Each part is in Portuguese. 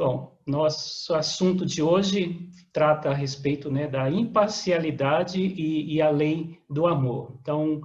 Bom, nosso assunto de hoje trata a respeito, né, da imparcialidade e a lei do amor. Então,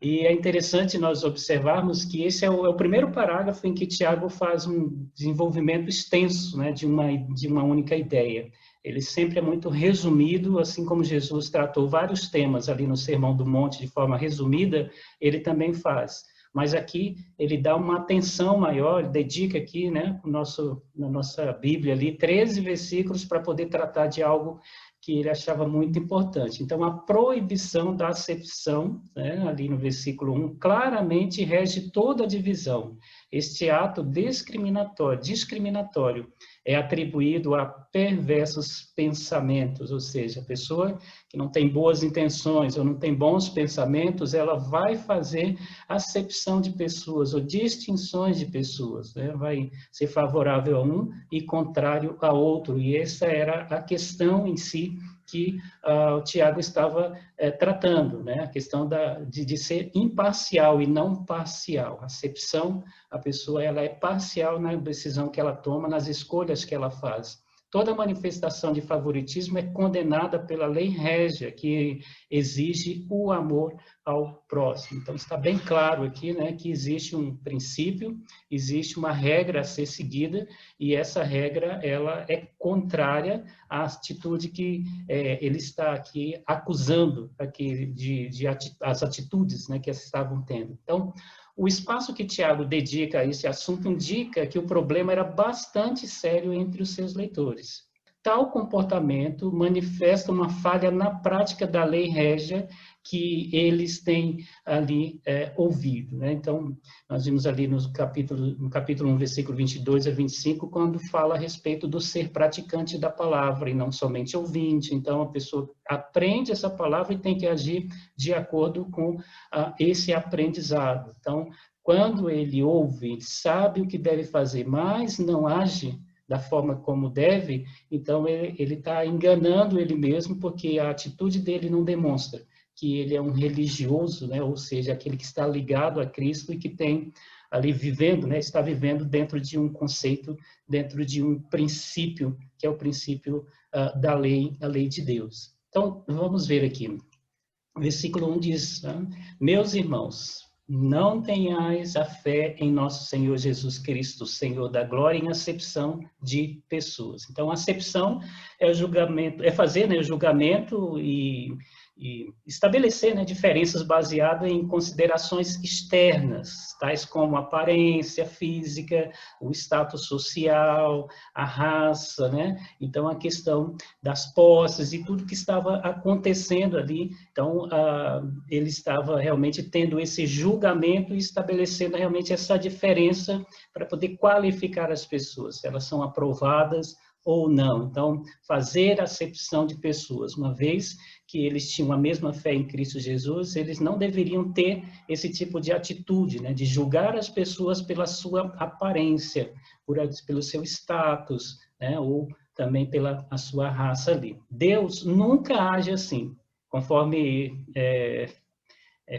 e é interessante nós observarmos que esse é o primeiro parágrafo em que Tiago faz um desenvolvimento extenso, né, de uma única ideia. Ele sempre é muito resumido, assim como Jesus tratou vários temas ali no Sermão do Monte de forma resumida, ele também faz. Mas aqui ele dá uma atenção maior, ele dedica aqui, né, na nossa Bíblia ali, 13 versículos para poder tratar de algo que ele achava muito importante. Então, a proibição da acepção, né, ali no versículo 1, claramente rege toda a divisão. Este ato discriminatório, é atribuído a perversos pensamentos, ou seja, a pessoa que não tem boas intenções ou não tem bons pensamentos, ela vai fazer acepção de pessoas ou distinções de pessoas, né? Vai ser favorável a um e contrário a outro. E essa era a questão em si que o Tiago estava tratando, né? A questão de ser imparcial e não parcial. A acepção, a pessoa ela é parcial na decisão que ela toma, nas escolhas que ela faz. Toda manifestação de favoritismo é condenada pela lei régia, que exige o amor ao próximo. Então, está bem claro aqui, né, que existe um princípio, existe uma regra a ser seguida, e essa regra ela é contrária à atitude que ele está aqui acusando aqui as atitudes, né, que estavam tendo. Então, o espaço que Tiago dedica a esse assunto indica que o problema era bastante sério entre os seus leitores. Tal comportamento manifesta uma falha na prática da lei régia que eles têm ali ouvido, né? Então, nós vimos ali no capítulo 1, versículo 22 a 25, quando fala a respeito do ser praticante da palavra e não somente ouvinte. Então, a pessoa aprende essa palavra e tem que agir de acordo com esse aprendizado. Então, quando ele ouve, sabe o que deve fazer, mas não age da forma como deve, então ele está enganando ele mesmo, porque a atitude dele não demonstra que ele é um religioso, né? Ou seja, aquele que está ligado a Cristo e que tem ali vivendo, né? Está vivendo dentro de um conceito, dentro de um princípio, que é o princípio da lei, a lei de Deus. Então, vamos ver aqui. O versículo 1 diz, meus irmãos, não tenhais a fé em nosso Senhor Jesus Cristo, Senhor da glória, em acepção de pessoas. Então, acepção é o julgamento, é fazer, né, o julgamento e estabelecer, né, diferenças baseadas em considerações externas, tais como a aparência física, o status social, a raça, né? Então, a questão das posses e tudo que estava acontecendo ali. Então, ele estava realmente tendo esse julgamento e estabelecendo realmente essa diferença para poder qualificar as pessoas, se elas são aprovadas ou não. Então, fazer acepção de pessoas, uma vez que eles tinham a mesma fé em Cristo Jesus, eles não deveriam ter esse tipo de atitude, né, de julgar as pessoas pela sua aparência, pelo seu status, né, ou também pela a sua raça ali. Deus nunca age assim, conforme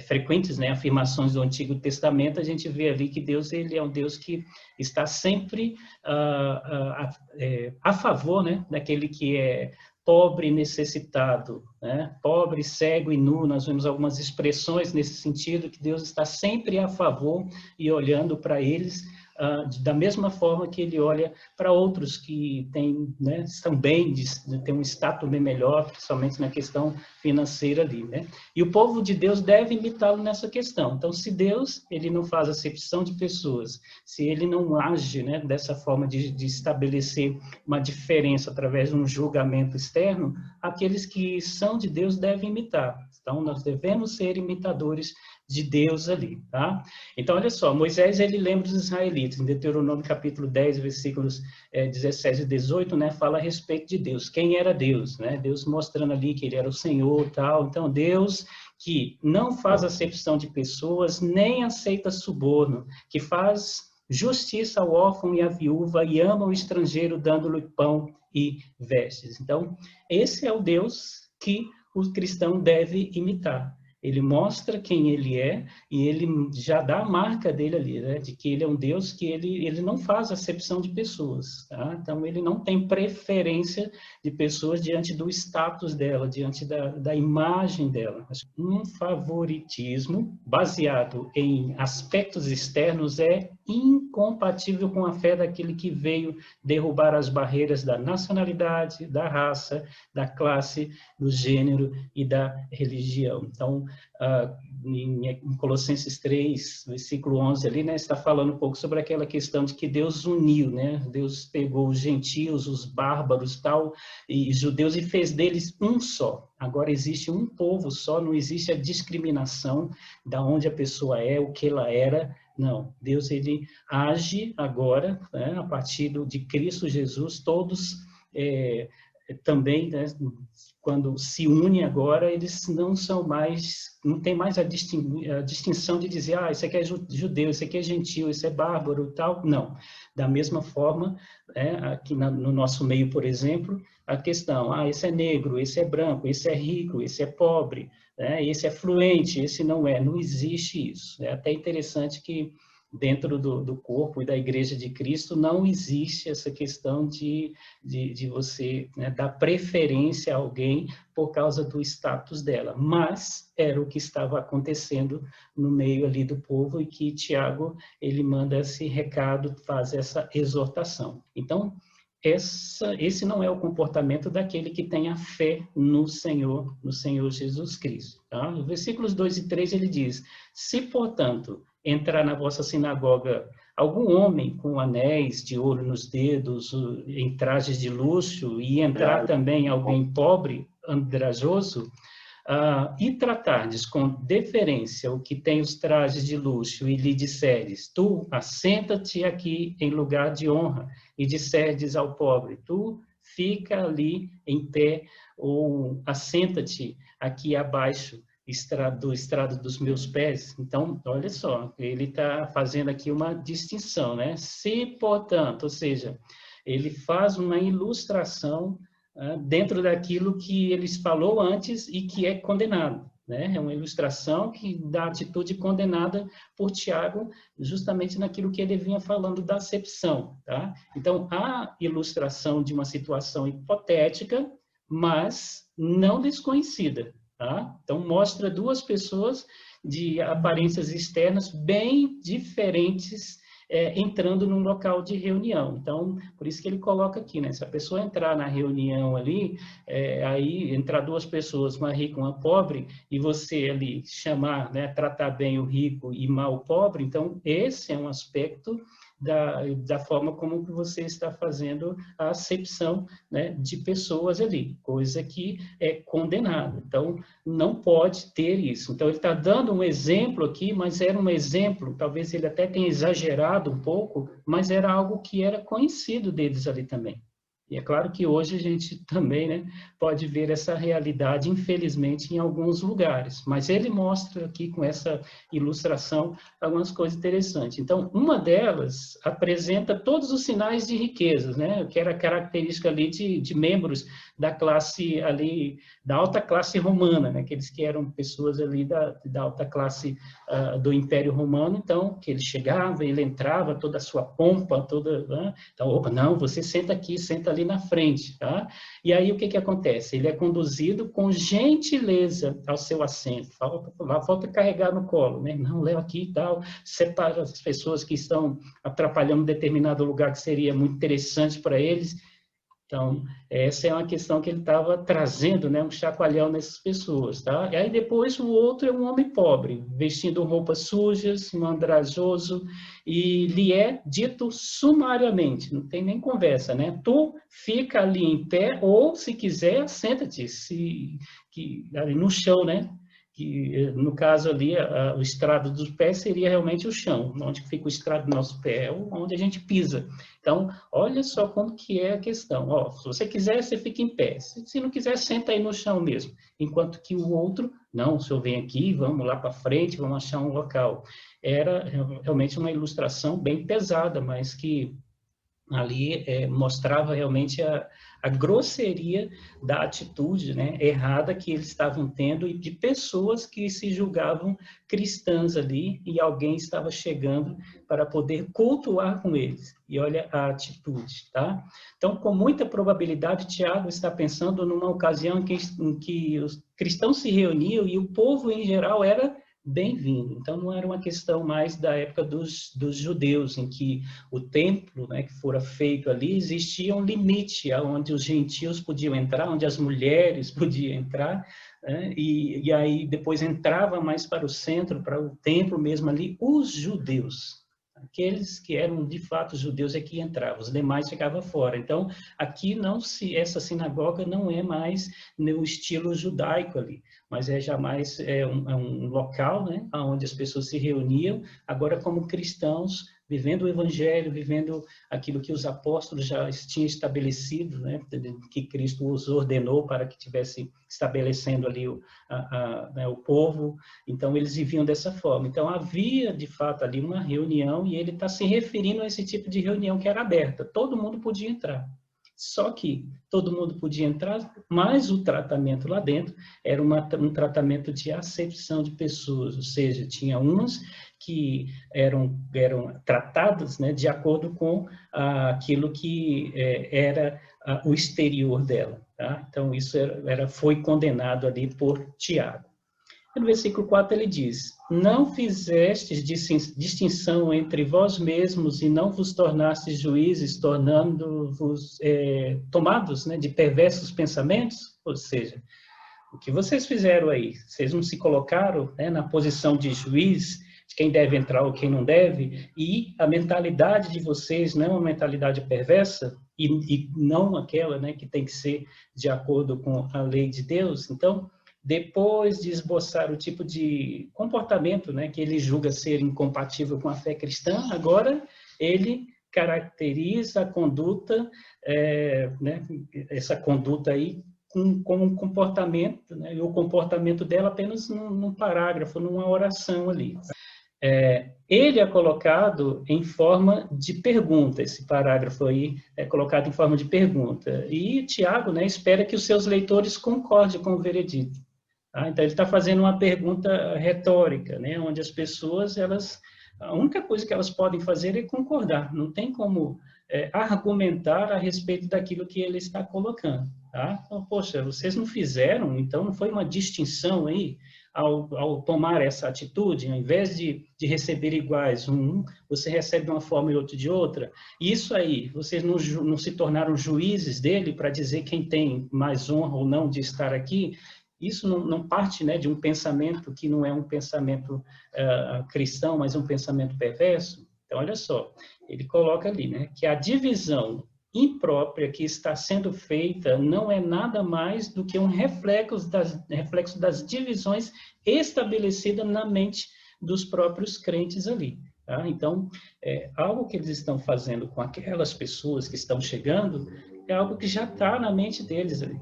frequentes, né, afirmações do Antigo Testamento, a gente vê ali que Deus ele é um Deus que está sempre a favor, né, daquele que é pobre e necessitado, né? Pobre, cego e nu. Nós vemos algumas expressões nesse sentido, que Deus está sempre a favor e olhando para eles da mesma forma que ele olha para outros que têm, né, estão bem, têm um status bem melhor, principalmente na questão financeira ali, né? E o povo de Deus deve imitá-lo nessa questão. Então, se Deus ele não faz acepção de pessoas, se ele não age, né, dessa forma de estabelecer uma diferença através de um julgamento externo, aqueles que são de Deus devem imitar. Então, nós devemos ser imitadores de Deus ali, tá? Então, olha só, Moisés, ele lembra dos israelitas, em Deuteronômio capítulo 10, versículos 17 e 18, né, fala a respeito de Deus, quem era Deus, né? Deus mostrando ali que ele era o Senhor, tal. Então, Deus que não faz acepção de pessoas, nem aceita suborno, que faz justiça ao órfão e à viúva e ama o estrangeiro, dando-lhe pão e vestes. Então, esse é o Deus que o cristão deve imitar. Ele mostra quem ele é e ele já dá a marca dele ali, né? De que ele é um Deus que ele não faz acepção de pessoas, tá? Então, ele não tem preferência de pessoas diante do status dela, diante da imagem dela. Um favoritismo baseado em aspectos externos é incompatível com a fé daquele que veio derrubar as barreiras da nacionalidade, da raça, da classe, do gênero e da religião. Então, em Colossenses 3, versículo 11 ali, né, está falando um pouco sobre aquela questão de que Deus uniu, né? Deus pegou os gentios, os bárbaros, tal, e judeus e fez deles um só. Agora existe um povo só, não existe a discriminação da onde a pessoa é, o que ela era. Não, Deus ele age agora, né, a partir de Cristo Jesus, todos também, né, quando se unem agora, eles não são mais, não tem mais a distinção de dizer, esse aqui é judeu, esse aqui é gentil, esse é bárbaro, tal. Não. Da mesma forma, aqui no nosso meio, por exemplo, a questão, esse é negro, esse é branco, esse é rico, esse é pobre, esse é fluente, esse não é. Não existe isso. É até interessante que dentro do corpo e da Igreja de Cristo não existe essa questão de você, né, dar preferência a alguém por causa do status dela, mas era o que estava acontecendo no meio ali do povo e que Tiago, ele manda esse recado, faz essa exortação. Então, esse não é o comportamento daquele que tem a fé no Senhor Jesus Cristo. Tá? Nos versículos 2 e 3 ele diz, se, portanto, entrar na vossa sinagoga algum homem com anéis de ouro nos dedos, em trajes de luxo, e entrar também alguém pobre, andrajoso, e tratardes com deferência o que tem os trajes de luxo, e lhe disseres, tu assenta-te aqui em lugar de honra, e disserdes ao pobre, tu fica ali em pé, ou assenta-te aqui abaixo do estrado dos meus pés. Então, olha só, ele está fazendo aqui uma distinção, né? Se, portanto, ou seja, ele faz uma ilustração dentro daquilo que ele falou antes e que é condenado, né? É uma ilustração da atitude condenada por Tiago, justamente naquilo que ele vinha falando da acepção, tá? Então, a ilustração de uma situação hipotética, mas não desconhecida, tá? Então, mostra duas pessoas de aparências externas bem diferentes entrando num local de reunião. Então, por isso que ele coloca aqui, né? Se a pessoa entrar na reunião ali, aí entrar duas pessoas, uma rica e uma pobre, e você ali chamar, né, tratar bem o rico e mal o pobre, então esse é um aspecto da forma como você está fazendo a acepção, né, de pessoas ali, coisa que é condenada. Então, não pode ter isso. Então, ele está dando um exemplo aqui, mas era um exemplo, talvez ele até tenha exagerado um pouco, mas era algo que era conhecido deles ali também. E é claro que hoje a gente também, né, pode ver essa realidade, infelizmente, em alguns lugares. Mas ele mostra aqui, com essa ilustração, algumas coisas interessantes. Então, uma delas apresenta todos os sinais de riquezas, né, que era característica ali de membros da classe ali, da alta classe romana, né, aqueles que eram pessoas ali da alta classe do Império Romano. Então, que ele chegava, ele entrava, toda a sua pompa, toda... Né? Então, opa, não, você senta aqui, senta ali na frente, tá? E aí, o que acontece? Ele é conduzido com gentileza ao seu assento. Falta carregar no colo, né? Não, leva aqui e tal, separa as pessoas que estão atrapalhando um determinado lugar que seria muito interessante para eles. Então, essa é uma questão que ele estava trazendo, né, um chacoalhão nessas pessoas, tá? E aí depois o outro é um homem pobre, vestindo roupas sujas, um andrajoso, e lhe é dito sumariamente, não tem nem conversa, né? Tu fica ali em pé, ou se quiser, senta-te, ali no chão, né? Que, no caso ali, o estrado dos pés seria realmente o chão, onde fica o estrado do nosso pé, onde a gente pisa. Então, olha só como que é a questão. Ó, se você quiser, você fica em pé. Se não quiser, senta aí no chão mesmo. Enquanto que o outro, não, o senhor vem aqui, vamos lá para frente, vamos achar um local. Era realmente uma ilustração bem pesada, mas que ali mostrava realmente a grosseria da atitude, né, errada que eles estavam tendo e de pessoas que se julgavam cristãs ali e alguém estava chegando para poder cultuar com eles. E olha a atitude, tá? Então, com muita probabilidade, Tiago está pensando numa ocasião em que os cristãos se reuniam e o povo em geral era bem-vindo. Então, não era uma questão mais da época dos judeus, em que o templo, né, que fora feito ali, existia um limite aonde os gentios podiam entrar, onde as mulheres podiam entrar, né, e aí depois entrava mais para o centro, para o templo mesmo ali, os judeus. Aqueles que eram de fato judeus é que entravam, os demais ficavam fora. Então, aqui essa sinagoga não é mais no estilo judaico ali, mas é jamais um local, né, onde as pessoas se reuniam, agora como cristãos, vivendo o evangelho, vivendo aquilo que os apóstolos já tinham estabelecido, né, que Cristo os ordenou para que tivesse estabelecendo ali né, o povo. Então, eles viviam dessa forma. Então, havia, de fato, ali uma reunião, e ele está se referindo a esse tipo de reunião que era aberta. Todo mundo podia entrar. Só que todo mundo podia entrar, mas o tratamento lá dentro era um tratamento de acepção de pessoas, ou seja, tinha umas que eram tratadas, né, de acordo com aquilo que era o exterior dela. Tá? Então, isso foi condenado ali por Tiago. No versículo 4 ele diz: não fizestes distinção entre vós mesmos e não vos tornastes juízes, tornando-vos tomados, né, de perversos pensamentos? Ou seja, o que vocês fizeram aí? Vocês não se colocaram, né, na posição de juiz, de quem deve entrar ou quem não deve, e a mentalidade de vocês não é uma mentalidade perversa, e não aquela, né, que tem que ser de acordo com a lei de Deus. Então, depois de esboçar o tipo de comportamento, né, que ele julga ser incompatível com a fé cristã, agora ele caracteriza a conduta, né, essa conduta aí, com um comportamento, né, e o comportamento dela apenas num parágrafo, numa oração ali. Ele é colocado em forma de pergunta, esse parágrafo aí é colocado em forma de pergunta, e Tiago, né, espera que os seus leitores concordem com o veredito. Tá? Então, ele está fazendo uma pergunta retórica, né, onde as pessoas, a única coisa que elas podem fazer é concordar, não tem como argumentar a respeito daquilo que ele está colocando. Tá? Então, poxa, vocês não fizeram, então não foi uma distinção aí ao tomar essa atitude, ao invés de receber iguais, você recebe de uma forma e outro de outra. Isso aí, vocês não se tornaram juízes dele para dizer quem tem mais honra ou não de estar aqui. Isso não parte, né, de um pensamento que não é um pensamento cristão, mas um pensamento perverso. Então, olha só, ele coloca ali, né, que a divisão imprópria que está sendo feita não é nada mais do que um reflexo das divisões estabelecidas na mente dos próprios crentes ali. Tá? Então, algo que eles estão fazendo com aquelas pessoas que estão chegando é algo que já está na mente deles ali.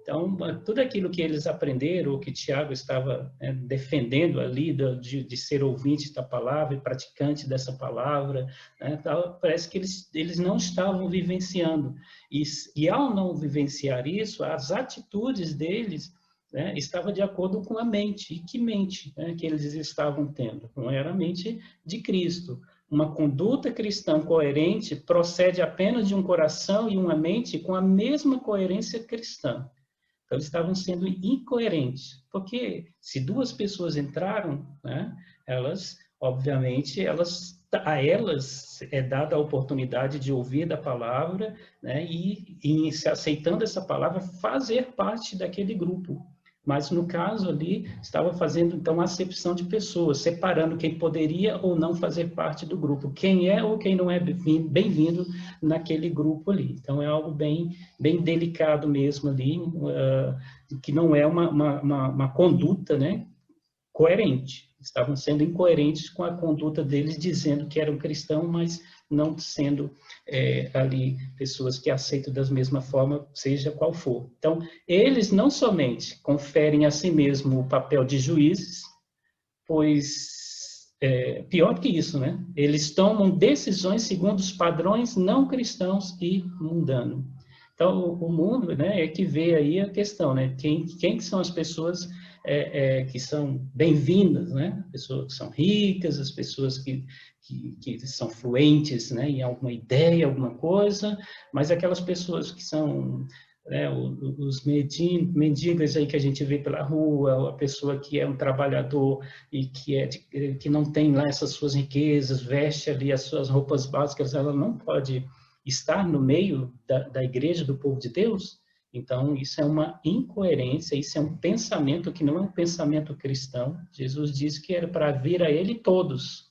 Então, tudo aquilo que eles aprenderam, ou que Tiago estava defendendo ali, de ser ouvinte da palavra e praticante dessa palavra, né, parece que eles não estavam vivenciando. E ao não vivenciar isso, as atitudes deles, né, estavam de acordo com a mente. E que mente, né, que eles estavam tendo? Não era a mente de Cristo. Uma conduta cristã coerente procede apenas de um coração e uma mente com a mesma coerência cristã. Então, eles estavam sendo incoerentes, porque se duas pessoas entraram, né, obviamente, a elas é dada a oportunidade de ouvir da palavra, né, e se aceitando essa palavra, fazer parte daquele grupo. Mas, no caso ali, estava fazendo, então, acepção de pessoas, separando quem poderia ou não fazer parte do grupo, quem é ou quem não é bem-vindo naquele grupo ali. Então, é algo bem delicado mesmo ali, que não é uma conduta, né, coerente. Estavam sendo incoerentes com a conduta deles, dizendo que eram cristãos, mas não sendo ali pessoas que aceitam da mesma forma, seja qual for. Então, eles não somente conferem a si mesmo o papel de juízes, pois pior que isso, né? Eles tomam decisões segundo os padrões não cristãos e mundanos. Então, o mundo, né, é que vê aí a questão, né? Quem que são as pessoas que são bem-vindas, né? As pessoas que são ricas, as pessoas que são fluentes, né, em alguma ideia, alguma coisa, mas aquelas pessoas que são, né, os mendigos aí que a gente vê pela rua, a pessoa que é um trabalhador e que não tem lá essas suas riquezas, veste ali as suas roupas básicas, ela não pode estar no meio da igreja, do povo de Deus. Então, isso é uma incoerência, isso é um pensamento que não é um pensamento cristão. Jesus disse que era para vir a ele todas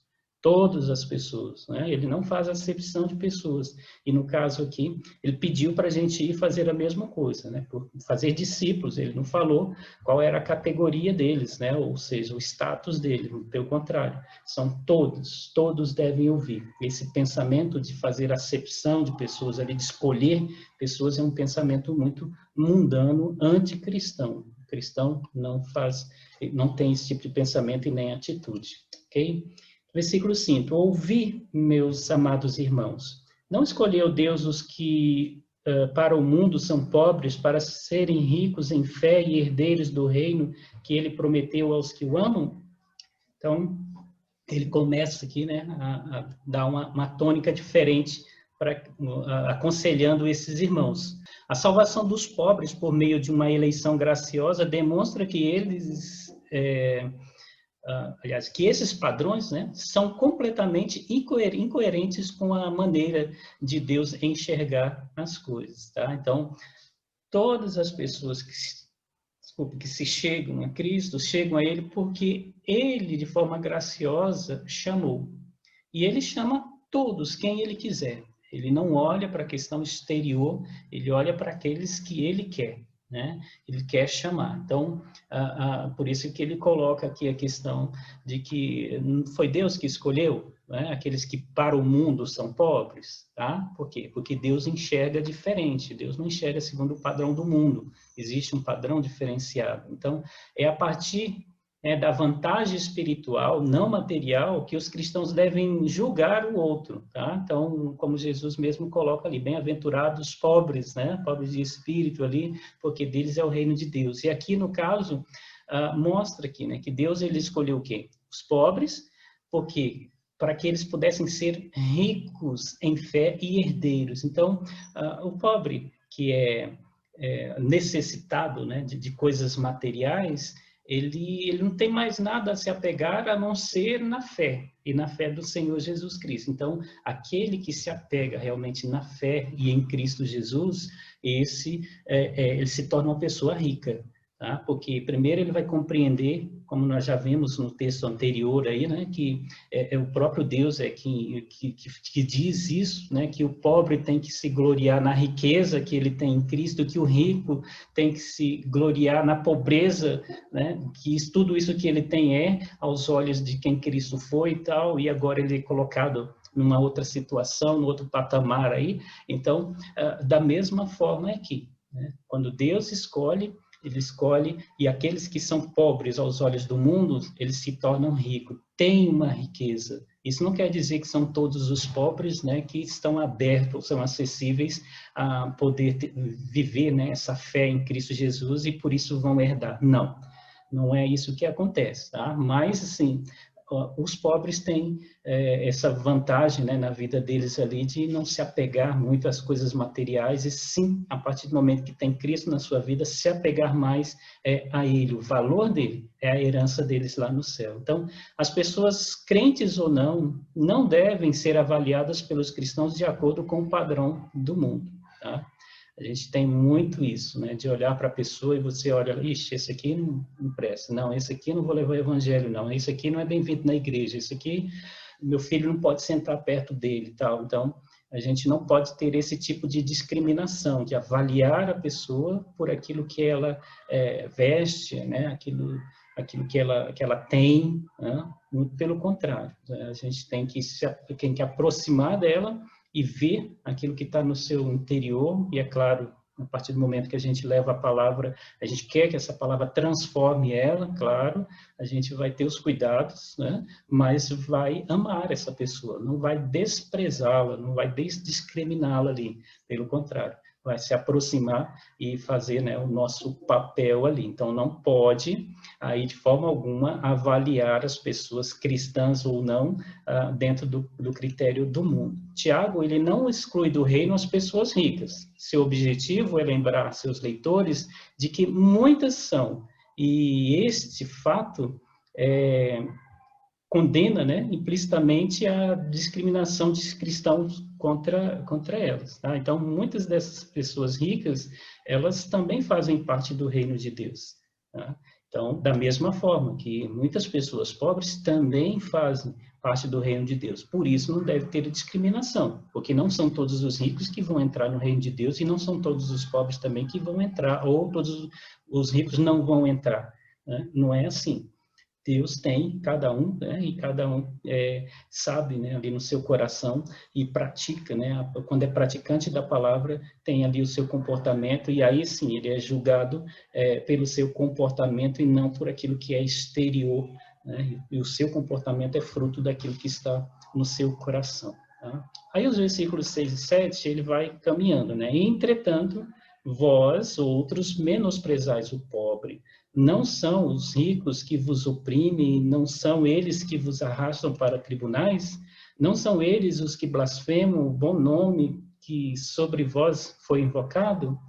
as pessoas, né? Ele não faz acepção de pessoas. E no caso aqui, ele pediu para a gente ir fazer a mesma coisa, né? Fazer discípulos. Ele não falou qual era a categoria deles, né? Ou seja, o status deles. Pelo contrário, são todos devem ouvir. Esse pensamento de fazer acepção de pessoas, ali, de escolher pessoas, é um pensamento muito mundano, anticristão. O cristão não tem esse tipo de pensamento e nem atitude, ok? Versículo 5. Ouvi, meus amados irmãos, não escolheu Deus os que para o mundo são pobres, para serem ricos em fé e herdeiros do reino que ele prometeu aos que o amam? Então, ele começa aqui, né, a dar uma tônica diferente, aconselhando esses irmãos. A salvação dos pobres por meio de uma eleição graciosa demonstra que eles... aliás, que esses padrões, né, são completamente incoerentes com a maneira de Deus enxergar as coisas, tá? Então, todas as pessoas que se chegam a Cristo, chegam a Ele porque Ele, de forma graciosa, chamou. E Ele chama todos, quem Ele quiser. Ele não olha para a questão exterior, Ele olha para aqueles que Ele quer, né? Ele quer chamar. Então, por isso que ele coloca aqui a questão de que foi Deus que escolheu, né? Aqueles que para o mundo são pobres, tá? Por quê? Porque Deus enxerga diferente, Deus não enxerga segundo o padrão do mundo, existe um padrão diferenciado. Então, é a partir da vantagem espiritual, não material, que os cristãos devem julgar o outro, tá? Então, como Jesus mesmo coloca ali, bem-aventurados pobres, né? Pobres de espírito ali, porque deles é o reino de Deus. E aqui, no caso, mostra aqui, né, que Deus, ele escolheu o quê? Os pobres, porque para que eles pudessem ser ricos em fé e herdeiros. Então, o pobre que é necessitado, né, de coisas materiais, ele não tem mais nada a se apegar a não ser na fé, e na fé do Senhor Jesus Cristo. Então, aquele que se apega realmente na fé e em Cristo Jesus, ele se torna uma pessoa rica, tá? Porque primeiro ele vai compreender, como nós já vimos no texto anterior aí, né, que o próprio Deus que diz isso, né, que o pobre tem que se gloriar na riqueza que ele tem em Cristo, que o rico tem que se gloriar na pobreza, né, que tudo isso que ele tem aos olhos de quem Cristo foi e tal, e agora ele é colocado numa outra situação, no outro patamar aí. Então, da mesma forma aqui, né? Quando Deus escolhe, ele escolhe, e aqueles que são pobres aos olhos do mundo, eles se tornam ricos, têm uma riqueza. Isso não quer dizer que são todos os pobres, né, que estão abertos, são acessíveis a poder viver, né, essa fé em Cristo Jesus e por isso vão herdar. Não, não é isso que acontece, tá? Mas, assim, os pobres têm essa vantagem, né, na vida deles ali de não se apegar muito às coisas materiais e sim, a partir do momento que tem Cristo na sua vida, se apegar mais a Ele. O valor dele é a herança deles lá no céu. Então, as pessoas, crentes ou não, não devem ser avaliadas pelos cristãos de acordo com o padrão do mundo, tá? A gente tem muito isso, né? De olhar para a pessoa e você olha, ixi, esse aqui não presta. Não, esse aqui não vou levar o evangelho, não. Esse aqui não é bem-vindo na igreja. Esse aqui, meu filho não pode sentar perto dele, tal. Então, a gente não pode ter esse tipo de discriminação, de avaliar a pessoa por aquilo que ela veste, né? Aquilo que ela tem, né? Muito pelo contrário. A gente tem que aproximar dela e ver aquilo que está no seu interior, e é claro, A partir do momento que a gente leva a palavra, a gente quer que essa palavra transforme ela, claro, a gente vai ter os cuidados, né? Mas vai amar essa pessoa, não vai desprezá-la, não vai discriminá-la ali, pelo contrário, vai se aproximar e fazer, né, o nosso papel ali. Então, não pode, aí, de forma alguma, avaliar as pessoas cristãs ou não dentro do critério do mundo. Tiago, ele não exclui do reino as pessoas ricas. Seu objetivo é lembrar seus leitores de que muitas são, e este fato condena, né, implicitamente a discriminação de cristãos contra elas. Tá? Então, muitas dessas pessoas ricas, elas também fazem parte do reino de Deus. Tá? Então, da mesma forma que muitas pessoas pobres também fazem parte do reino de Deus. Por isso, não deve ter discriminação, porque não são todos os ricos que vão entrar no reino de Deus e não são todos os pobres também que vão entrar, ou todos os ricos não vão entrar. Né? Não é assim. Deus tem cada um, né, e cada um sabe, né, ali no seu coração e pratica, né, quando é praticante da palavra, tem ali o seu comportamento e aí sim ele é julgado pelo seu comportamento e não por aquilo que é exterior, né, e o seu comportamento é fruto daquilo que está no seu coração. Tá? Aí os versículos 6 e 7, ele vai caminhando, né, entretanto, vós, outros, menosprezais o pobre. Não são os ricos que vos oprimem, não são eles que vos arrastam para tribunais, não são eles os que blasfemam o bom nome que sobre vós foi invocado?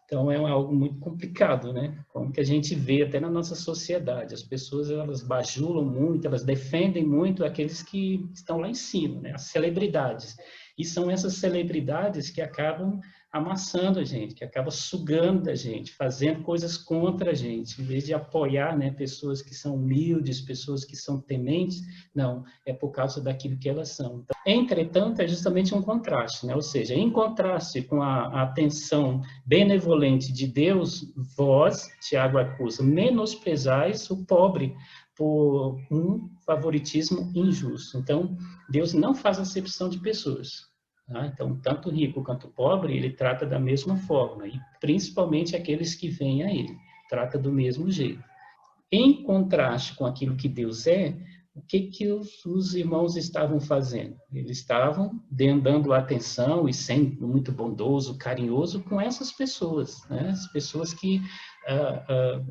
Então, é algo muito complicado, né? Como que a gente vê até na nossa sociedade. As pessoas, elas bajulam muito, elas defendem muito aqueles que estão lá em cima, né? As celebridades. E são essas celebridades que acabam amassando a gente, que acabam sugando da gente, fazendo coisas contra a gente, em vez de apoiar, né, pessoas que são humildes, pessoas que são tementes, não, é por causa daquilo que elas são. Então, entretanto, é justamente um contraste, né? Ou seja, em contraste com a atenção benevolente de Deus, vós, Tiago acusa, menosprezais o pobre por um favoritismo injusto. Então, Deus não faz acepção de pessoas. Tá? Então, tanto rico quanto pobre, ele trata da mesma forma, e principalmente aqueles que vêm a ele, trata do mesmo jeito. Em contraste com aquilo que Deus é, o que os irmãos estavam fazendo? Eles estavam dando atenção e sendo muito bondoso, carinhoso com essas pessoas, né? As pessoas que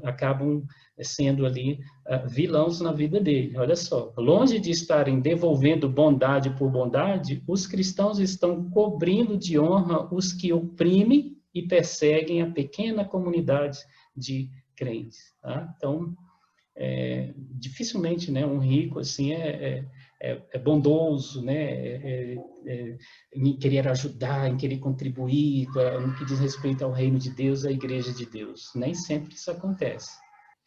acabam sendo ali vilãos na vida dele. Olha só, longe de estarem devolvendo bondade por bondade, os cristãos estão cobrindo de honra os que oprimem e perseguem a pequena comunidade de crentes. Tá? Então, dificilmente, né, um rico assim é bondoso, né, em querer ajudar, em querer contribuir no que diz respeito ao reino de Deus, à igreja de Deus. Nem sempre isso acontece.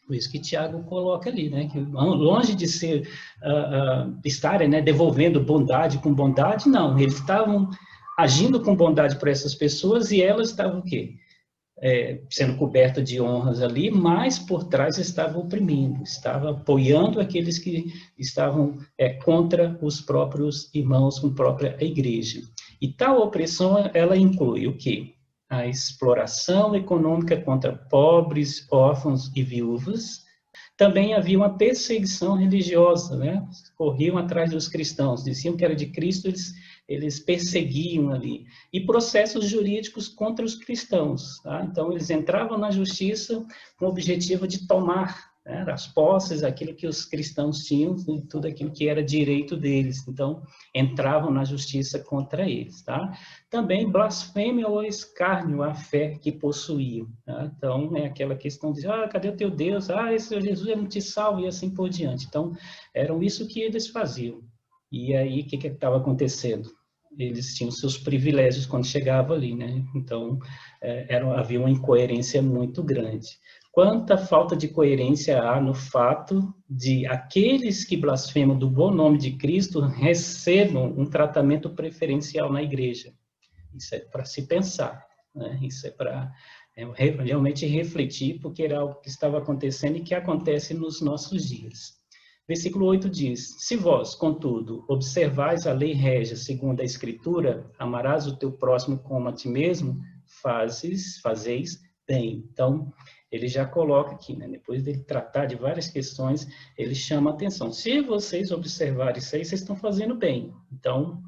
Por isso que Tiago coloca ali, né, que longe de ser estarem, né, devolvendo bondade com bondade, não, eles estavam agindo com bondade para essas pessoas e elas estavam o quê? Sendo coberta de honras ali, mas por trás estava oprimindo, estava apoiando aqueles que estavam contra os próprios irmãos, com a própria igreja. E tal opressão, ela inclui o quê? A exploração econômica contra pobres, órfãos e viúvas. Também havia uma perseguição religiosa, né? Corriam atrás dos cristãos, diziam que era de Cristo, eles perseguiam ali. E processos jurídicos contra os cristãos. Tá? Então, eles entravam na justiça com o objetivo de tomar, né, as posses, aquilo que os cristãos tinham, e tudo aquilo que era direito deles. Então, entravam na justiça contra eles. Tá? Também blasfêmia ou escárnio à fé que possuíam. Tá? Então, é aquela questão de, cadê o teu Deus? Esse Jesus não te salva, e assim por diante. Então, eram isso que eles faziam. E aí, o que estava acontecendo? Eles tinham seus privilégios quando chegavam ali, né? Então, havia uma incoerência muito grande. Quanta falta de coerência há no fato de aqueles que blasfemam do bom nome de Cristo recebam um tratamento preferencial na igreja. Isso é para se pensar, né? Isso é para realmente refletir, porque era algo que estava acontecendo e que acontece nos nossos dias. Versículo 8 diz, se vós, contudo, observais a lei régia segundo a Escritura, amarás o teu próximo como a ti mesmo, fazeis bem. Então, ele já coloca aqui, né? Depois dele tratar de várias questões, ele chama a atenção. Se vocês observarem isso aí, vocês estão fazendo bem. Então,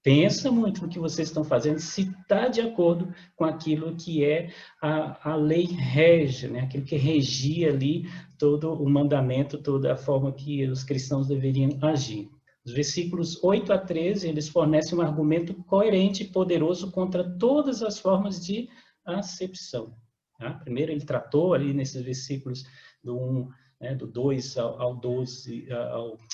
pensa muito no que vocês estão fazendo, se está de acordo com aquilo que é a lei régia, né? Aquilo que regia ali todo o mandamento, toda a forma que os cristãos deveriam agir. Os versículos 8 a 13, eles fornecem um argumento coerente e poderoso contra todas as formas de acepção. Tá? Primeiro, ele tratou ali nesses versículos do 1, né, do 2 ao 12,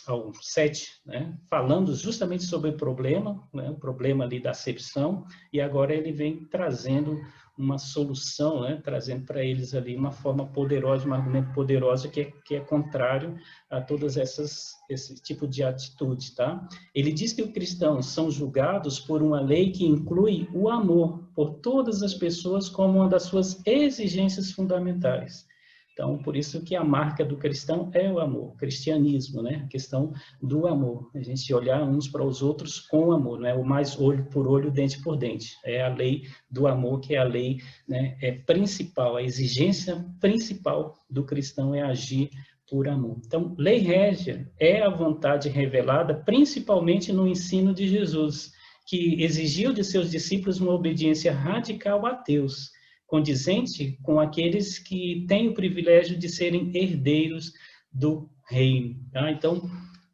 ao 7, né, falando justamente sobre o problema, né, o problema ali da acepção, e agora ele vem trazendo uma solução, né, trazendo para eles ali uma forma poderosa, um argumento poderoso que é contrário a todas esse tipo de atitude, tá? Ele diz que os cristãos são julgados por uma lei que inclui o amor por todas as pessoas como uma das suas exigências fundamentais. Então, por isso que a marca do cristão é o amor, o cristianismo, né? A questão do amor. A gente olhar uns para os outros com amor, não é o mais olho por olho, dente por dente. É a lei do amor, que é a lei, né, principal, a exigência principal do cristão é agir por amor. Então, lei régia é a vontade revelada principalmente no ensino de Jesus, que exigiu de seus discípulos uma obediência radical a Deus, condizente com aqueles que têm o privilégio de serem herdeiros do reino. Tá? Então,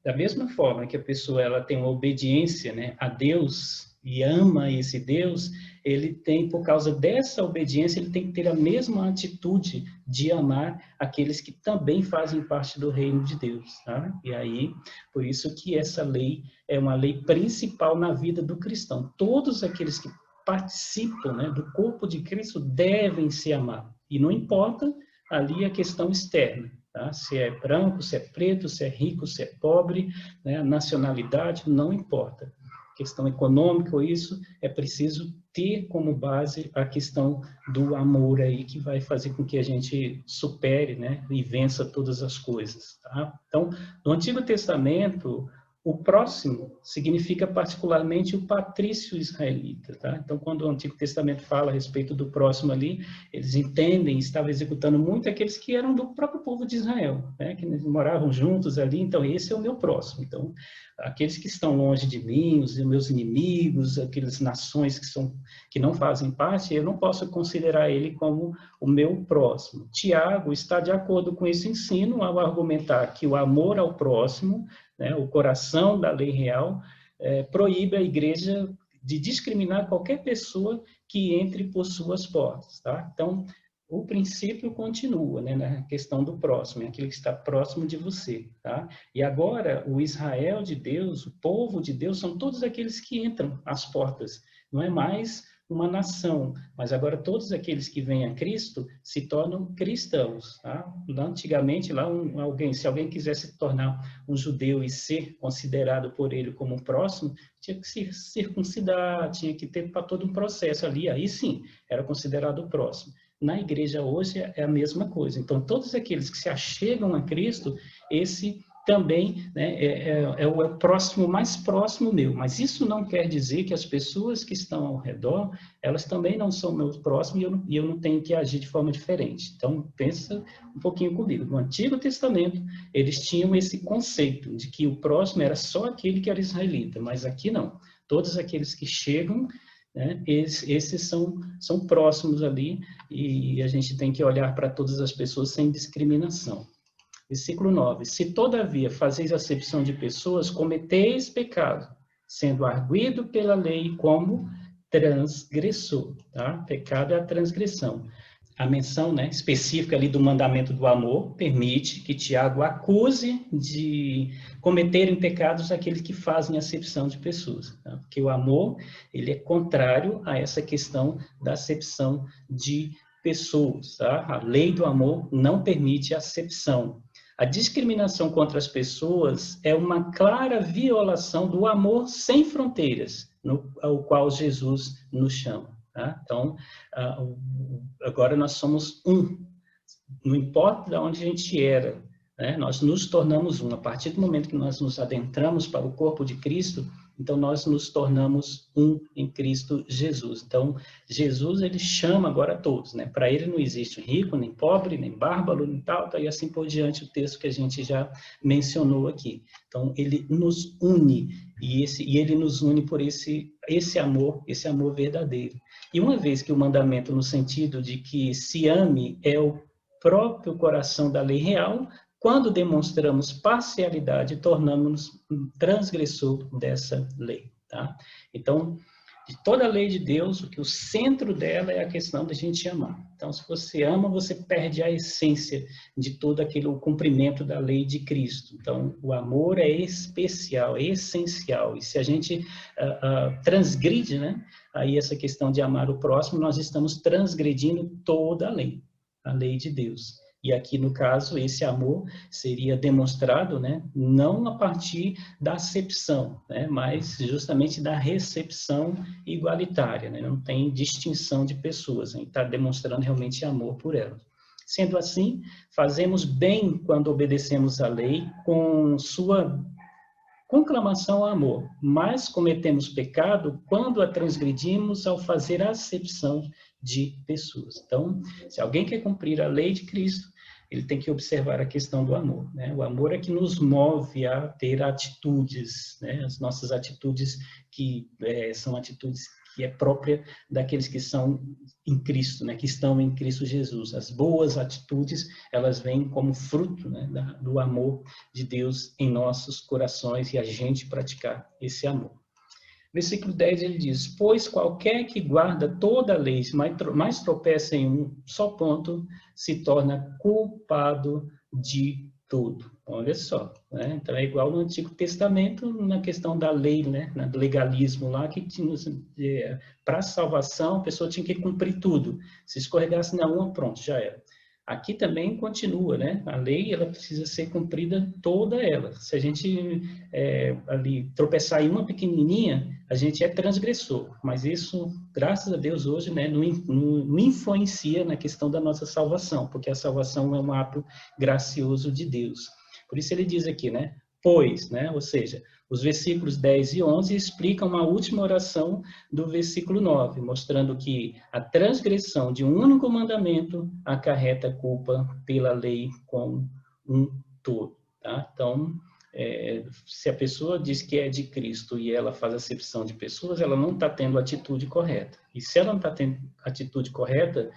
da mesma forma que a pessoa ela tem uma obediência, né, a Deus e ama esse Deus, ele tem, por causa dessa obediência, ele tem que ter a mesma atitude de amar aqueles que também fazem parte do reino de Deus. Tá? E aí, por isso que essa lei é uma lei principal na vida do cristão. Todos aqueles que participam, né, do corpo de Cristo devem se amar. E não importa ali a questão externa, tá? Se é branco, se é preto, se é rico, se é pobre, né, a nacionalidade, não importa. Questão econômica ou isso, é preciso ter como base a questão do amor aí, que vai fazer com que a gente supere, né, e vença todas as coisas. Tá? Então, no Antigo Testamento, o próximo significa particularmente o patrício israelita, tá? Então, quando o Antigo Testamento fala a respeito do próximo ali, eles entendem, estavam executando muito aqueles que eram do próprio povo de Israel, né? Que moravam juntos ali, então esse é o meu próximo. Então, aqueles que estão longe de mim, os meus inimigos, aquelas nações que não fazem parte, eu não posso considerar ele como o meu próximo. Tiago está de acordo com esse ensino ao argumentar que o amor ao próximo, né, o coração da lei real, proíbe a igreja de discriminar qualquer pessoa que entre por suas portas. Tá? Então, o princípio continua, né, na questão do próximo, é aquele que está próximo de você. Tá? E agora, o Israel de Deus, o povo de Deus, são todos aqueles que entram às portas. Não é mais uma nação, mas agora todos aqueles que vêm a Cristo se tornam cristãos. Tá? Antigamente, lá se alguém quisesse se tornar um judeu e ser considerado por ele como próximo, tinha que se circuncidar, tinha que ter para todo um processo ali, aí sim, era considerado próximo. Na igreja hoje é a mesma coisa. Então, todos aqueles que se achegam a Cristo, esse também, né, é o próximo, mais próximo meu. Mas isso não quer dizer que as pessoas que estão ao redor, elas também não são meus próximos e eu não tenho que agir de forma diferente. Então, pensa um pouquinho comigo. No Antigo Testamento, eles tinham esse conceito de que o próximo era só aquele que era israelita, mas aqui não. Todos aqueles que chegam, né, esses são próximos ali e a gente tem que olhar para todas as pessoas sem discriminação. Versículo 9. Se todavia fazeis acepção de pessoas, cometeis pecado, sendo arguido pela lei como transgressor. Tá? Pecado é a transgressão. A menção, né, específica ali do mandamento do amor permite que Tiago acuse de cometerem pecados aqueles que fazem acepção de pessoas. Tá? Porque o amor, ele é contrário a essa questão da acepção de pessoas. Tá? A lei do amor não permite acepção. A discriminação contra as pessoas é uma clara violação do amor sem fronteiras, ao qual Jesus nos chama. Tá? Então, agora nós somos um. Não importa de onde a gente era, né? Nós nos tornamos um. A partir do momento que nós nos adentramos para o corpo de Cristo, então nós nos tornamos um em Cristo Jesus. Então, Jesus, ele chama agora a todos, né? Para ele não existe rico, nem pobre, nem bárbaro, nem tal, e assim por diante, o texto que a gente já mencionou aqui. Então, ele nos une, e ele nos une por esse amor verdadeiro. E uma vez que o mandamento, no sentido de que se ame, é o próprio coração da lei real, quando demonstramos parcialidade, tornamos-nos um transgressor dessa lei. Tá? Então, de toda a lei de Deus, o que o centro dela é a questão da gente amar. Então, se você ama, você perde a essência de todo aquele o cumprimento da lei de Cristo. Então, o amor é especial, é essencial. E se a gente transgride, né, aí essa questão de amar o próximo, nós estamos transgredindo toda a lei de Deus. E aqui, no caso, esse amor seria demonstrado, né, não a partir da acepção, né, mas justamente da recepção igualitária, né, não tem distinção de pessoas, né, está demonstrando realmente amor por elas. Sendo assim, fazemos bem quando obedecemos à lei com sua conclamação ao amor, mas cometemos pecado quando a transgredimos ao fazer a acepção de pessoas. Então, se alguém quer cumprir a lei de Cristo, ele tem que observar a questão do amor, né? O amor é que nos move a ter atitudes, né? As nossas atitudes que são atitudes que é própria daqueles que são em Cristo, né? Que estão em Cristo Jesus. As boas atitudes, elas vêm como fruto, né, do amor de Deus em nossos corações e a gente praticar esse amor. Versículo 10, ele diz, pois qualquer que guarda toda a lei, mas tropeça em um só ponto, se torna culpado de tudo. Olha só, né? Então é igual no Antigo Testamento, na questão da lei, né? Do legalismo lá, que para a salvação a pessoa tinha que cumprir tudo. Se escorregasse na uma, pronto, já era. Aqui também continua, né? A lei, ela precisa ser cumprida toda ela. Se a gente ali tropeçar em uma pequenininha, a gente é transgressor. Mas isso, graças a Deus, hoje, né, não influencia na questão da nossa salvação, porque a salvação é um ato gracioso de Deus. Por isso ele diz aqui, né? Pois, né? Ou seja, os versículos 10 e 11 explicam a última oração do versículo 9, mostrando que a transgressão de um único mandamento acarreta culpa pela lei como um todo. Tá? Então, se a pessoa diz que é de Cristo e ela faz acepção de pessoas, ela não está tendo a atitude correta. E se ela não está tendo a atitude correta,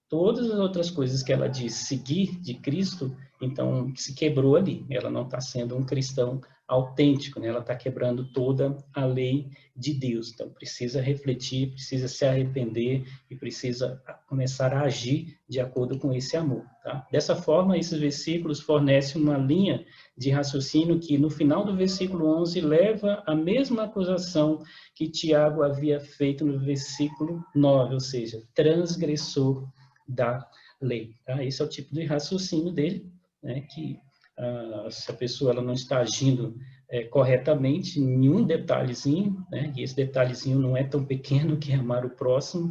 todas as outras coisas que ela diz seguir de Cristo, então se quebrou ali. Ela não está sendo um cristão autêntico, né? Ela está quebrando toda a lei de Deus. Então precisa refletir, precisa se arrepender e precisa começar a agir de acordo com esse amor. Tá? Dessa forma, esses versículos fornecem uma linha de raciocínio que no final do versículo 11 leva a mesma acusação que Tiago havia feito no versículo 9, ou seja, transgressor da lei. Tá? Esse é o tipo de raciocínio dele, né, que se a pessoa ela não está agindo corretamente, nenhum detalhezinho, né, e esse detalhezinho não é tão pequeno que é amar o próximo,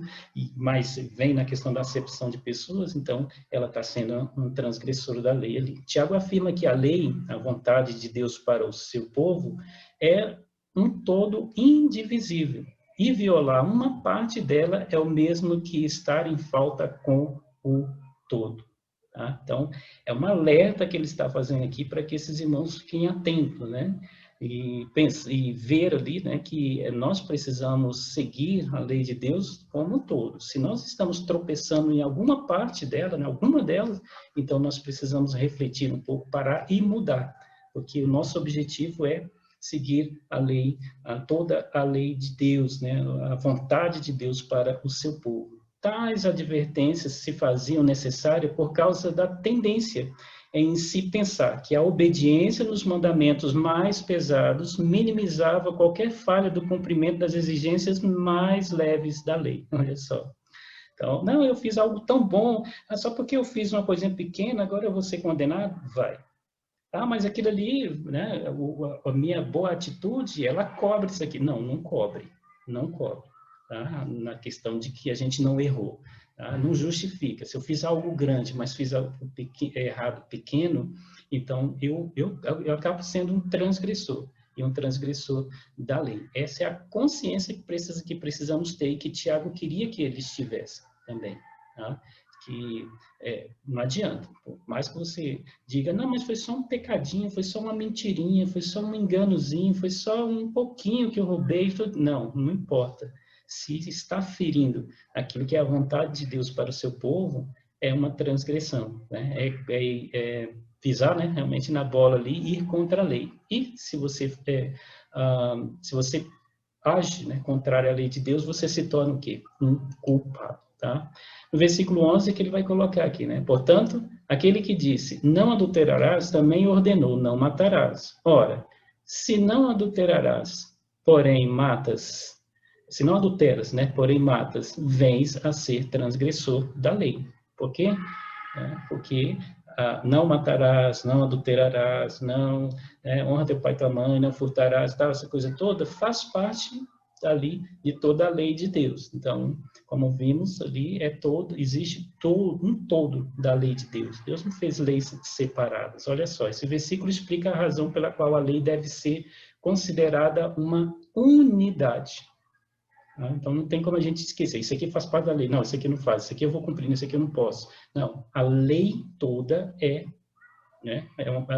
mas vem na questão da acepção de pessoas, então ela está sendo um transgressor da lei ali. Tiago afirma que a lei, a vontade de Deus para o seu povo, é um todo indivisível, e violar uma parte dela é o mesmo que estar em falta com o todo. Tá? Então, é um alerta que ele está fazendo aqui para que esses irmãos fiquem atentos, né? E ver ali, né, que nós precisamos seguir a lei de Deus como um todo. Se nós estamos tropeçando em alguma parte dela, em alguma delas, então nós precisamos refletir um pouco, parar e mudar, porque o nosso objetivo é seguir a lei, toda a lei de Deus, né? A vontade de Deus para o seu povo. Tais advertências se faziam necessárias por causa da tendência em se pensar que a obediência nos mandamentos mais pesados minimizava qualquer falha do cumprimento das exigências mais leves da lei. Olha só. Então, não, eu fiz algo tão bom, só porque eu fiz uma coisinha pequena, agora eu vou ser condenado? Vai. Ah, mas aquilo ali, né, a minha boa atitude, ela cobre isso aqui. Não, não cobre, não cobre. Tá? Na questão de que a gente não errou. Tá? Não justifica. Se eu fiz algo grande, mas fiz algo errado pequeno, então eu acabo sendo um transgressor. e um transgressor da lei. Essa é a consciência que precisamos ter e que Tiago queria que eles tivessem também. Tá? Que não adianta, por mais que você diga, não, mas foi só um pecadinho, foi só uma mentirinha, foi só um enganozinho, foi só um pouquinho que eu roubei. Não, não importa. Se está ferindo aquilo que é a vontade de Deus para o seu povo, é uma transgressão, né? Pisar, né, realmente na bola ali e ir contra a lei. E se você age, né, contrário à lei de Deus, você se torna o quê? Um culpado, tá? No versículo 11 é que ele vai colocar aqui, né? Portanto, aquele que disse, não adulterarás, também ordenou, não matarás. Ora, se não adulterarás, porém matas, se não adulteras, né, porém matas, vens a ser transgressor da lei. Por quê? Porque não matarás, não adulterarás, não honra teu pai e tua mãe, não furtarás, tal, essa coisa toda faz parte ali de toda a lei de Deus. Então, como vimos ali, existe um todo da lei de Deus. Deus não fez leis separadas. Olha só, esse versículo explica a razão pela qual a lei deve ser considerada uma unidade. Então, não tem como a gente esquecer. Isso aqui faz parte da lei. Não, isso aqui não faz. Isso aqui eu vou cumprir, isso aqui eu não posso. Não, a lei toda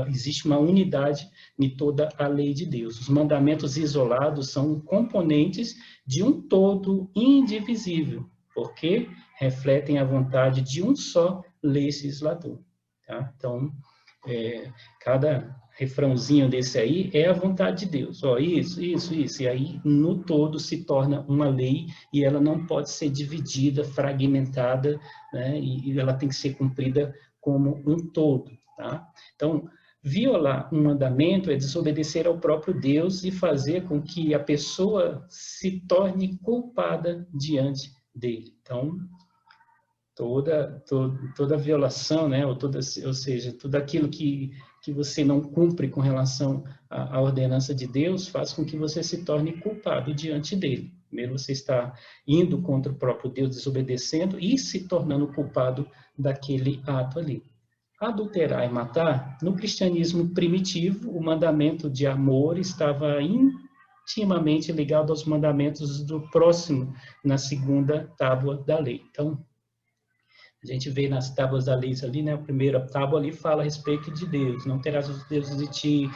existe uma unidade em toda a lei de Deus. Os mandamentos isolados são componentes de um todo indivisível, porque refletem a vontade de um só legislador. Tá? Então, cada refrãozinho desse aí é a vontade de Deus. Isso. E aí, no todo, se torna uma lei e ela não pode ser dividida, fragmentada, né? E ela tem que ser cumprida como um todo. Tá? Então, violar um mandamento é desobedecer ao próprio Deus e fazer com que a pessoa se torne culpada diante dele. Então, toda violação, né, ou seja, tudo aquilo que você não cumpre com relação à ordenança de Deus, faz com que você se torne culpado diante dele. Primeiro você está indo contra o próprio Deus, desobedecendo e se tornando culpado daquele ato ali. Adulterar e matar, no cristianismo primitivo, o mandamento de amor estava intimamente ligado aos mandamentos do próximo, na segunda tábua da lei. Então, a gente vê nas tábuas da lei ali, né? A primeira tábua ali fala a respeito de Deus. Não terás os deuses de ti,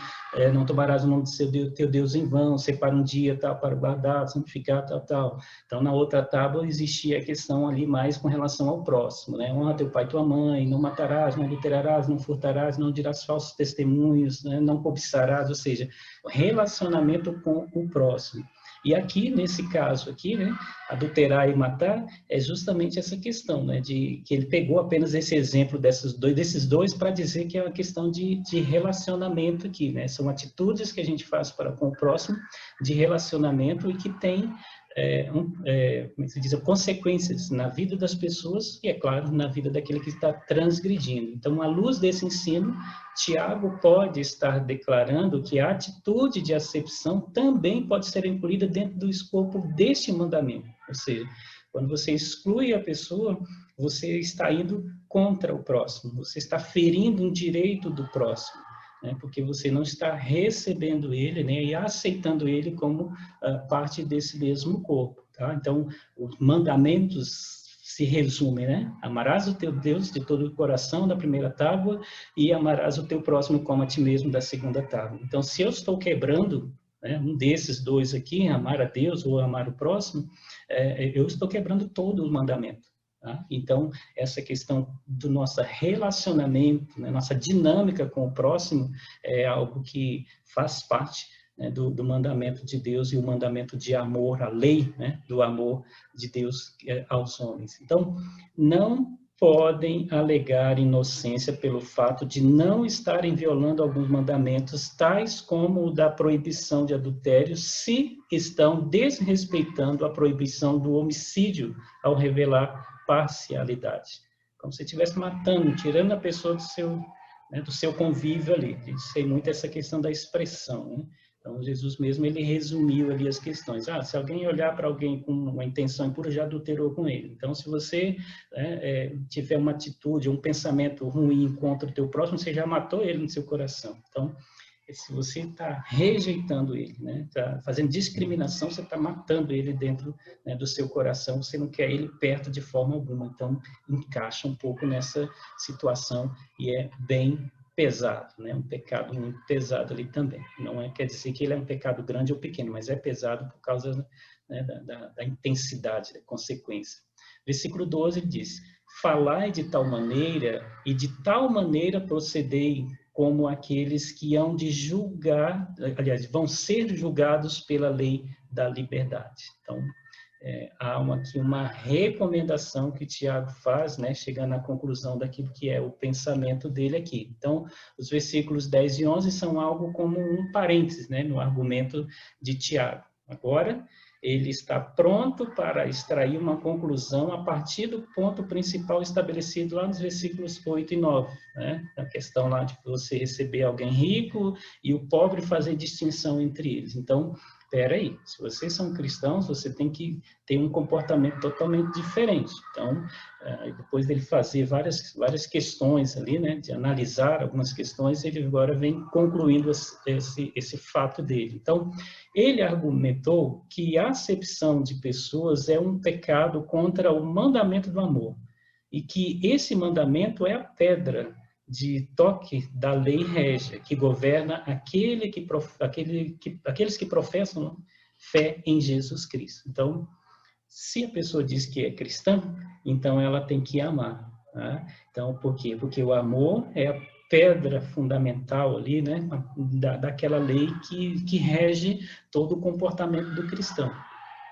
não tomarás o nome do teu Deus em vão, separa um dia, tal, para guardar, santificar, tal. Então, na outra tábua existia a questão ali mais com relação ao próximo, né? Honra teu pai e tua mãe, não matarás, não adulterarás, não furtarás, não dirás falsos testemunhos, né? Não cobiçarás, ou seja, relacionamento com o próximo. E aqui, nesse caso aqui, né, adulterar e matar, é justamente essa questão, né, de que ele pegou apenas esse exemplo desses dois para dizer que é uma questão de relacionamento aqui, né, são atitudes que a gente faz com o próximo de relacionamento e que tem como se diz, consequências na vida das pessoas e, é claro, na vida daquele que está transgredindo. Então, à luz desse ensino, Tiago pode estar declarando que a atitude de acepção também pode ser incluída dentro do escopo deste mandamento. Ou seja, quando você exclui a pessoa, você está indo contra o próximo, você está ferindo um direito do próximo, né? Porque você não está recebendo ele, né, e aceitando ele como parte desse mesmo corpo. Tá? Então, os mandamentos se resumem, né? Amarás o teu Deus de todo o coração, da primeira tábua, e amarás o teu próximo como a ti mesmo, da segunda tábua. Então, se eu estou quebrando, né, um desses dois aqui, amar a Deus ou amar o próximo, eu estou quebrando todo o mandamento. Tá? Então, essa questão do nosso relacionamento, né, nossa dinâmica com o próximo, é algo que faz parte, né, do mandamento de Deus e o mandamento de amor, a lei, né, do amor de Deus aos homens. Então, não podem alegar inocência pelo fato de não estarem violando alguns mandamentos, tais como o da proibição de adultério, se estão desrespeitando a proibição do homicídio ao revelar parcialidade. Como se estivesse matando, tirando a pessoa do seu convívio ali. A gente sei muito essa questão da expressão, né? Então, Jesus mesmo, ele resumiu ali as questões. Se alguém olhar para alguém com uma intenção impura, já adulterou com ele. Então, se você tiver uma atitude, um pensamento ruim contra o teu próximo, você já matou ele no seu coração. Então, se você está rejeitando ele, né? Está fazendo discriminação, você está matando ele dentro, né, do seu coração, você não quer ele perto de forma alguma. Então, encaixa um pouco nessa situação e é bem pesado, né? Um pecado muito pesado ali também. Não quer dizer que ele é um pecado grande ou pequeno, mas é pesado por causa, né, da intensidade, da consequência. Versículo 12 diz: falai de tal maneira e de tal maneira procedei como aqueles que hão de julgar, aliás, vão ser julgados pela lei da liberdade. Então, há aqui uma recomendação que Tiago faz, né, chegando à conclusão daquilo que é o pensamento dele aqui. Então, os versículos 10 e 11 são algo como um parênteses, né, no argumento de Tiago. Agora, ele está pronto para extrair uma conclusão a partir do ponto principal estabelecido lá nos versículos 8 e 9, né? A questão lá de você receber alguém rico e o pobre fazer distinção entre eles. Então, espera aí, se vocês são cristãos, você tem que ter um comportamento totalmente diferente. Então, depois dele fazer várias questões ali, né, de analisar algumas questões, ele agora vem concluindo esse fato dele. Então, ele argumentou que a acepção de pessoas é um pecado contra o mandamento do amor, e que esse mandamento é a pedra de toque da lei régia, que governa aqueles que professam fé em Jesus Cristo. Então, se a pessoa diz que é cristã, então ela tem que amar. Tá? Então, por quê? Porque o amor é a pedra fundamental ali, né, daquela lei que rege todo o comportamento do cristão,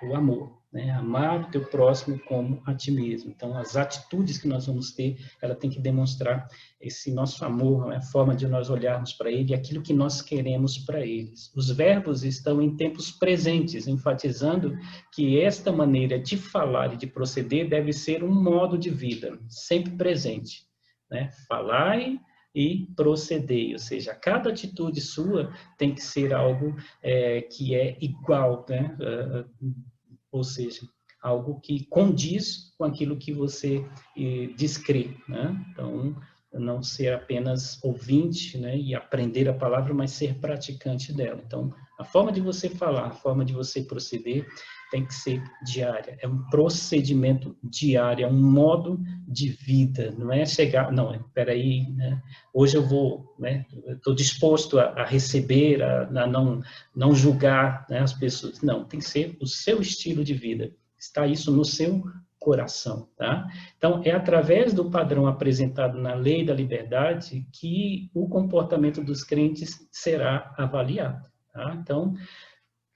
o amor. Né? Amar o teu próximo como a ti mesmo. Então, as atitudes que nós vamos ter, ela tem que demonstrar esse nosso amor, a forma de nós olharmos para ele, aquilo que nós queremos para eles. Os verbos estão em tempos presentes, enfatizando que esta maneira de falar e de proceder deve ser um modo de vida, sempre presente. Né? Falai e procedei, ou seja, cada atitude sua tem que ser algo que é igual, né? Ou seja, algo que condiz com aquilo que você descreve, né? Então, não ser apenas ouvinte, né, e aprender a palavra, mas ser praticante dela. Então, a forma de você falar, a forma de você proceder tem que ser diária. É um procedimento diário, é um modo de vida. Não é chegar, não, espera aí, né? Hoje eu vou, né? Estou disposto a receber, a não julgar, né, as pessoas. Não, tem que ser o seu estilo de vida. Está isso no seu coração, tá? Então, é através do padrão apresentado na lei da liberdade que o comportamento dos crentes será avaliado, tá? Então,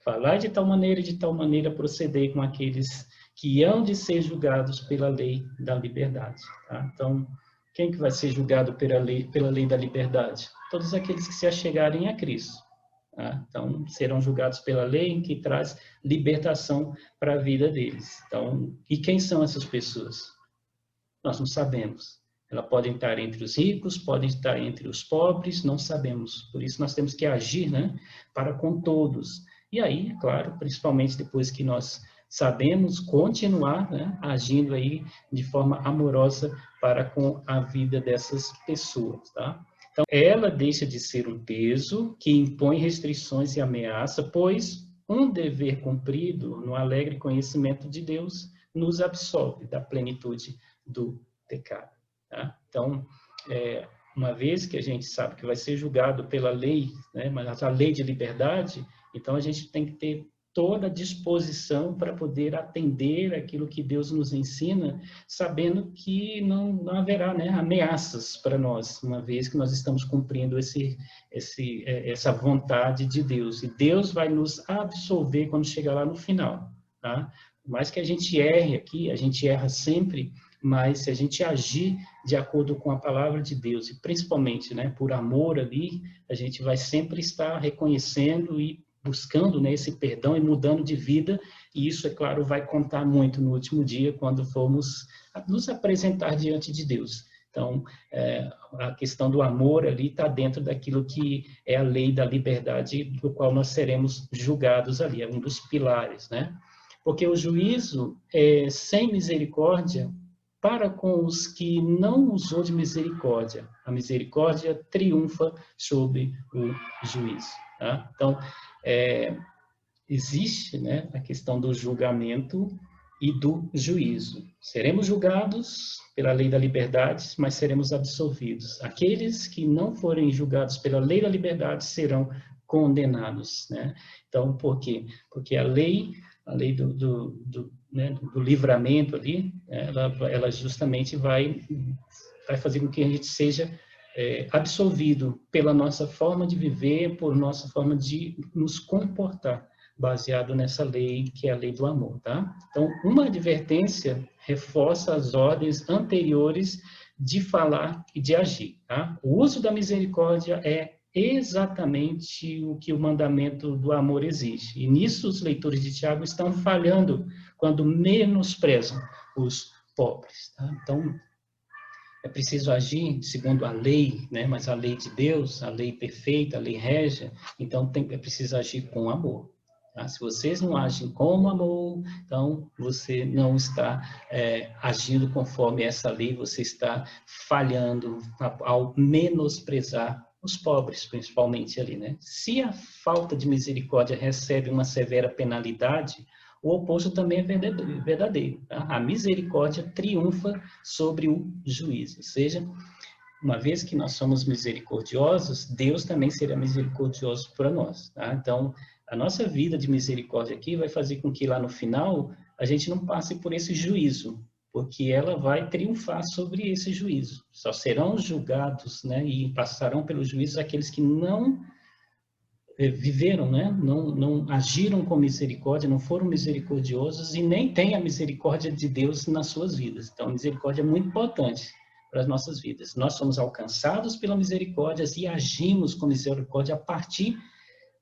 falar de tal maneira e de tal maneira proceder com aqueles que hão de ser julgados pela lei da liberdade, tá? Então, quem que vai ser julgado pela lei da liberdade? Todos aqueles que se achegarem a Cristo. Tá? Então, serão julgados pela lei que traz libertação para a vida deles. Então, e quem são essas pessoas? Nós não sabemos. Elas podem estar entre os ricos, podem estar entre os pobres, não sabemos. Por isso, nós temos que agir, né, para com todos. E aí, é claro, principalmente depois que nós sabemos continuar, né, agindo aí de forma amorosa para com a vida dessas pessoas, tá? Então, ela deixa de ser um peso que impõe restrições e ameaça, pois um dever cumprido no alegre conhecimento de Deus nos absolve da plenitude do pecado. Tá? Então, uma vez que a gente sabe que vai ser julgado pela lei, né, mas a lei de liberdade, então a gente tem que ter toda a disposição para poder atender aquilo que Deus nos ensina, sabendo que não haverá, né, ameaças para nós, uma vez que nós estamos cumprindo essa vontade de Deus. E Deus vai nos absolver quando chegar lá no final. Tá? Por mais que a gente erre aqui, a gente erra sempre, mas se a gente agir de acordo com a palavra de Deus, e principalmente, né, por amor ali, a gente vai sempre estar reconhecendo e buscando, né, esse perdão e mudando de vida, e isso, é claro, vai contar muito no último dia, quando formos nos apresentar diante de Deus. Então, a questão do amor ali está dentro daquilo que é a lei da liberdade, do qual nós seremos julgados ali, é um dos pilares, né? Porque o juízo sem misericórdia para com os que não usou de misericórdia. A misericórdia triunfa sobre o juízo. Tá? Então, existe, né, a questão do julgamento e do juízo. Seremos julgados pela lei da liberdade, mas seremos absolvidos. Aqueles que não forem julgados pela lei da liberdade serão condenados, né? Então, por quê? Porque a lei do livramento ali, ela justamente vai fazer com que a gente seja absolvido pela nossa forma de viver, por nossa forma de nos comportar, baseado nessa lei, que é a lei do amor, tá? Então, uma advertência reforça as ordens anteriores de falar e de agir, tá? O uso da misericórdia é exatamente o que o mandamento do amor exige. E nisso os leitores de Tiago estão falhando quando menosprezam os pobres, tá? Então, é preciso agir segundo a lei, né? Mas a lei de Deus, a lei perfeita, a lei régia, então é preciso agir com amor. Tá? Se vocês não agem com amor, então você não está agindo conforme essa lei, você está falhando ao menosprezar os pobres, principalmente ali, né? Se a falta de misericórdia recebe uma severa penalidade, o oposto também é verdadeiro. Tá? A misericórdia triunfa sobre o juízo. Ou seja, uma vez que nós somos misericordiosos, Deus também será misericordioso para nós. Tá? Então, a nossa vida de misericórdia aqui vai fazer com que lá no final a gente não passe por esse juízo, porque ela vai triunfar sobre esse juízo. Só serão julgados, né, e passarão pelo juízo aqueles que não viveram, né, não agiram com misericórdia, não foram misericordiosos e nem têm a misericórdia de Deus nas suas vidas. Então, a misericórdia é muito importante para as nossas vidas. Nós somos alcançados pela misericórdia e agimos com misericórdia a partir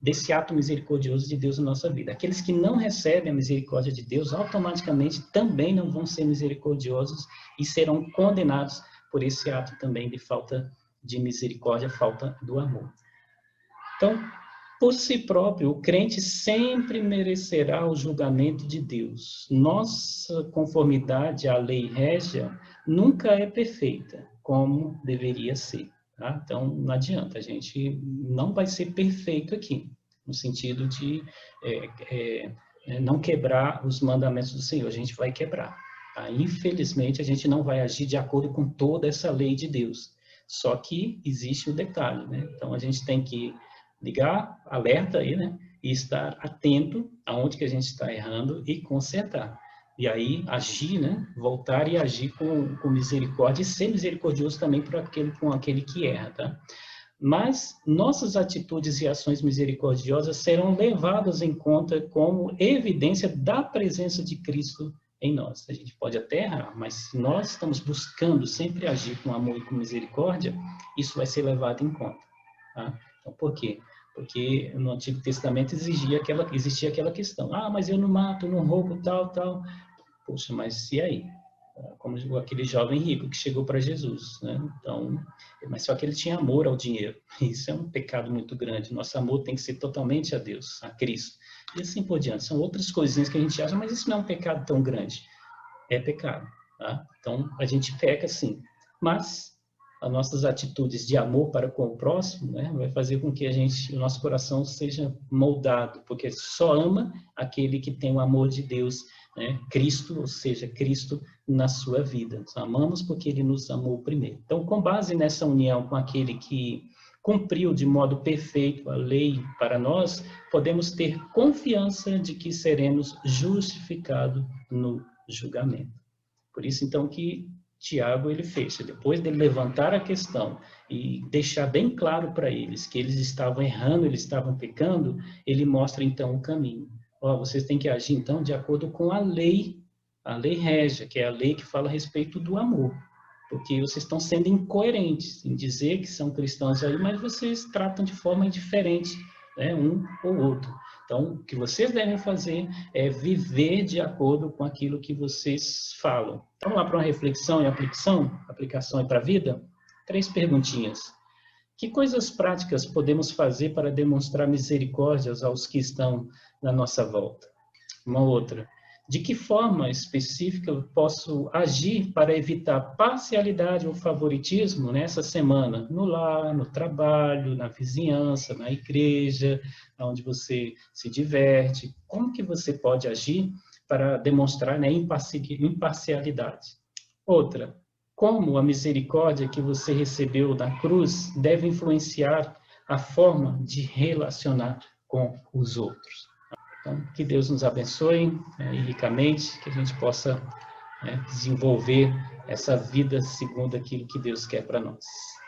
desse ato misericordioso de Deus na nossa vida. Aqueles que não recebem a misericórdia de Deus, automaticamente também não vão ser misericordiosos e serão condenados por esse ato também de falta de misericórdia, falta do amor. Então, por si próprio, o crente sempre merecerá o julgamento de Deus. Nossa conformidade à lei régia nunca é perfeita, como deveria ser. Tá? Então, não adianta, a gente não vai ser perfeito aqui, no sentido de não quebrar os mandamentos do Senhor, a gente vai quebrar. Tá? Infelizmente, a gente não vai agir de acordo com toda essa lei de Deus. Só que existe o detalhe, né? Então, a gente tem que ligar, alerta aí, né? E estar atento aonde que a gente está errando e consertar. E aí agir, né? Voltar e agir com misericórdia e ser misericordioso também com aquele que erra, tá? Mas nossas atitudes e ações misericordiosas serão levadas em conta como evidência da presença de Cristo em nós. A gente pode até errar, mas se nós estamos buscando sempre agir com amor e com misericórdia, isso vai ser levado em conta, tá? Então, por quê? Porque no Antigo Testamento existia aquela questão. Ah, mas eu não mato, não roubo, tal. Poxa, mas e aí? Como aquele jovem rico que chegou para Jesus, né? Então, mas só que ele tinha amor ao dinheiro. Isso é um pecado muito grande. Nosso amor tem que ser totalmente a Deus, a Cristo. E assim por diante. São outras coisinhas que a gente acha, mas isso não é um pecado tão grande. É pecado, tá? Então, a gente peca sim. Mas as nossas atitudes de amor para com o próximo, né, vai fazer com que o nosso coração seja moldado, porque só ama aquele que tem o amor de Deus, né, Cristo, ou seja, Cristo na sua vida. Nós amamos porque ele nos amou primeiro. Então, com base nessa união com aquele que cumpriu de modo perfeito a lei para nós, podemos ter confiança de que seremos justificados no julgamento. Por isso, então, que Tiago ele fecha, depois de levantar a questão e deixar bem claro para eles que eles estavam errando, eles estavam pecando, ele mostra então o caminho. Ó, vocês têm que agir então de acordo com a lei régia, que é a lei que fala a respeito do amor, porque vocês estão sendo incoerentes em dizer que são cristãos aí, mas vocês tratam de forma diferente, né, um ou outro. Então, o que vocês devem fazer é viver de acordo com aquilo que vocês falam. Então, vamos lá para uma reflexão e aplicação e para a vida? 3 perguntinhas. Que coisas práticas podemos fazer para demonstrar misericórdia aos que estão na nossa volta? Uma outra. De que forma específica eu posso agir para evitar parcialidade ou favoritismo nessa semana? No lar, no trabalho, na vizinhança, na igreja, onde você se diverte. Como que você pode agir para demonstrar, né, imparcialidade? Outra, como a misericórdia que você recebeu da cruz deve influenciar a forma de relacionar com os outros? Então, que Deus nos abençoe, né, ricamente, que a gente possa, né, desenvolver essa vida segundo aquilo que Deus quer para nós.